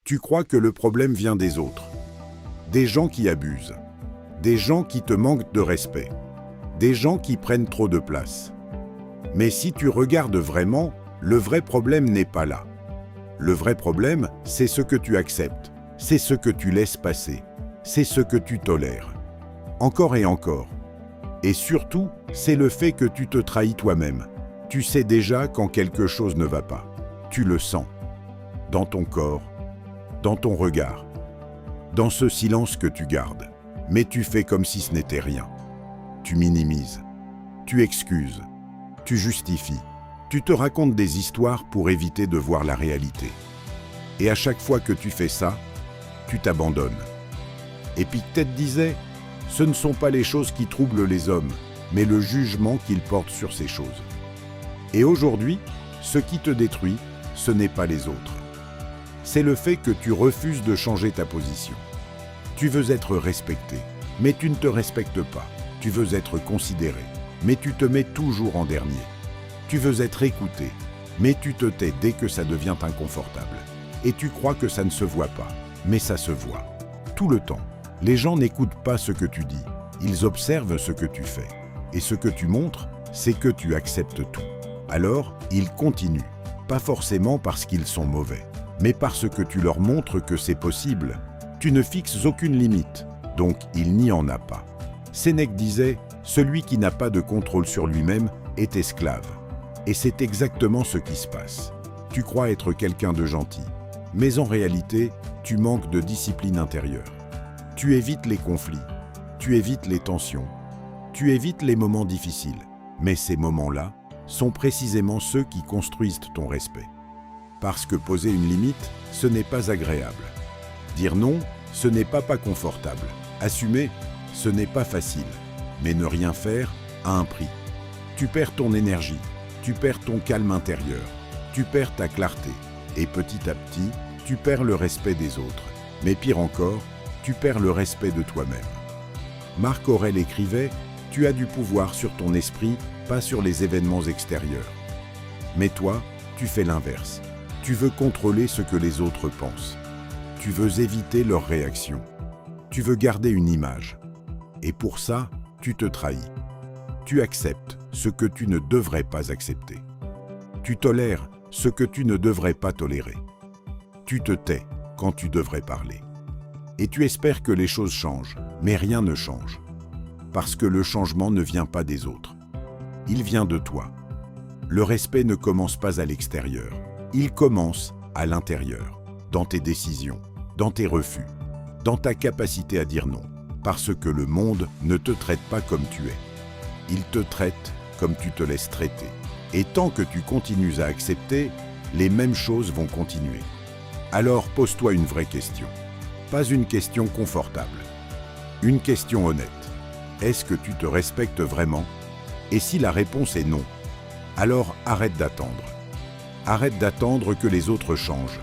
Tu crois que le problème vient des autres, des gens qui abusent, des gens qui te manquent de respect, des gens qui prennent trop de place. Mais si tu regardes vraiment, le vrai problème n'est pas là. Le vrai problème, c'est ce que tu acceptes, c'est ce que tu laisses passer, c'est ce que tu tolères. Encore et encore. Et surtout, c'est le fait que tu te trahis toi-même. Tu sais déjà quand quelque chose ne va pas. Tu le sens. Dans ton corps, dans ton regard, dans ce silence que tu gardes. Mais tu fais comme si ce n'était rien. Tu minimises, tu excuses, tu justifies, tu te racontes des histoires pour éviter de voir la réalité. Et à chaque fois que tu fais ça, tu t'abandonnes. Épictète disait, ce ne sont pas les choses qui troublent les hommes, mais le jugement qu'ils portent sur ces choses. Et aujourd'hui, ce qui te détruit, ce n'est pas les autres. C'est le fait que tu refuses de changer ta position. Tu veux être respecté, mais tu ne te respectes pas. Tu veux être considéré, mais tu te mets toujours en dernier. Tu veux être écouté, mais tu te tais dès que ça devient inconfortable. Et tu crois que ça ne se voit pas, mais ça se voit. Tout le temps. Les gens n'écoutent pas ce que tu dis, ils observent ce que tu fais. Et ce que tu montres, c'est que tu acceptes tout. Alors, ils continuent. Pas forcément parce qu'ils sont mauvais, mais parce que tu leur montres que c'est possible. Tu ne fixes aucune limite, donc il n'y en a pas. Sénèque disait, celui qui n'a pas de contrôle sur lui-même est esclave. Et c'est exactement ce qui se passe. Tu crois être quelqu'un de gentil, mais en réalité, tu manques de discipline intérieure. Tu évites les conflits, tu évites les tensions, tu évites les moments difficiles. Mais ces moments-là sont précisément ceux qui construisent ton respect. Parce que poser une limite, ce n'est pas agréable. Dire non, ce n'est pas confortable. Assumer, ce n'est pas facile. Mais ne rien faire a un prix. Tu perds ton énergie, tu perds ton calme intérieur, tu perds ta clarté. Et petit à petit, tu perds le respect des autres. Mais pire encore, tu perds le respect de toi-même. Marc Aurèle écrivait « Tu as du pouvoir sur ton esprit, pas sur les événements extérieurs. » Mais toi, tu fais l'inverse. Tu veux contrôler ce que les autres pensent. Tu veux éviter leurs réactions. Tu veux garder une image. Et pour ça, tu te trahis. Tu acceptes ce que tu ne devrais pas accepter. Tu tolères ce que tu ne devrais pas tolérer. Tu te tais quand tu devrais parler. Et tu espères que les choses changent, mais rien ne change. Parce que le changement ne vient pas des autres. Il vient de toi. Le respect ne commence pas à l'extérieur. Il commence à l'intérieur, dans tes décisions, dans tes refus, dans ta capacité à dire non. Parce que le monde ne te traite pas comme tu es. Il te traite comme tu te laisses traiter. Et tant que tu continues à accepter, les mêmes choses vont continuer. Alors pose-toi une vraie question. Pas une question confortable. Une question honnête. Est-ce que tu te respectes vraiment? Et si la réponse est non, alors arrête d'attendre. Arrête d'attendre que les autres changent.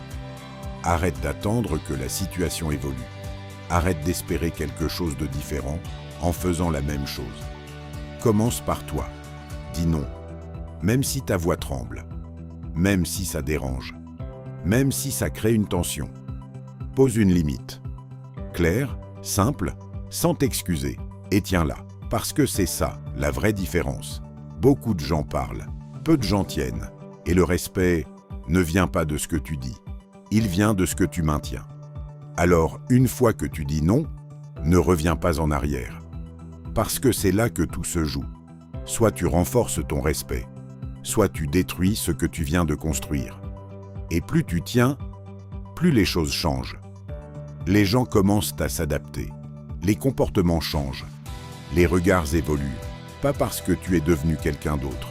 Arrête d'attendre que la situation évolue. Arrête d'espérer quelque chose de différent en faisant la même chose. Commence par toi. Dis non. Même si ta voix tremble. Même si ça dérange. Même si ça crée une tension. Pose une limite. Claire, simple, sans t'excuser. Et tiens-la. Parce que c'est ça, la vraie différence. Beaucoup de gens parlent, peu de gens tiennent. Et le respect ne vient pas de ce que tu dis. Il vient de ce que tu maintiens. Alors, une fois que tu dis non, ne reviens pas en arrière. Parce que c'est là que tout se joue. Soit tu renforces ton respect, soit tu détruis ce que tu viens de construire. Et plus tu tiens, plus les choses changent. Les gens commencent à s'adapter. Les comportements changent. Les regards évoluent. Pas parce que tu es devenu quelqu'un d'autre,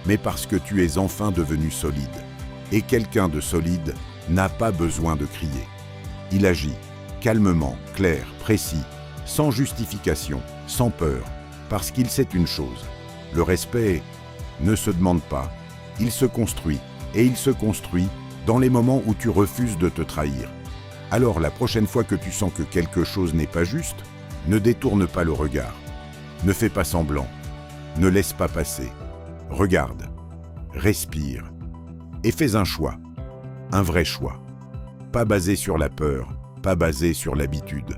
mais parce que tu es enfin devenu solide. Et quelqu'un de solide n'a pas besoin de crier. Il agit calmement, clair, précis, sans justification, sans peur, parce qu'il sait une chose. Le respect ne se demande pas, il se construit, et il se construit dans les moments où tu refuses de te trahir. Alors la prochaine fois que tu sens que quelque chose n'est pas juste, ne détourne pas le regard. Ne fais pas semblant. Ne laisse pas passer. Regarde, respire, et fais un choix, un vrai choix. pas basé sur la peur, pas basé sur l'habitude.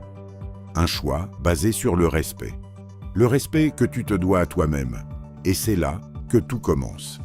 Un choix basé sur le respect. Le respect que tu te dois à toi-même. Et c'est là que tout commence.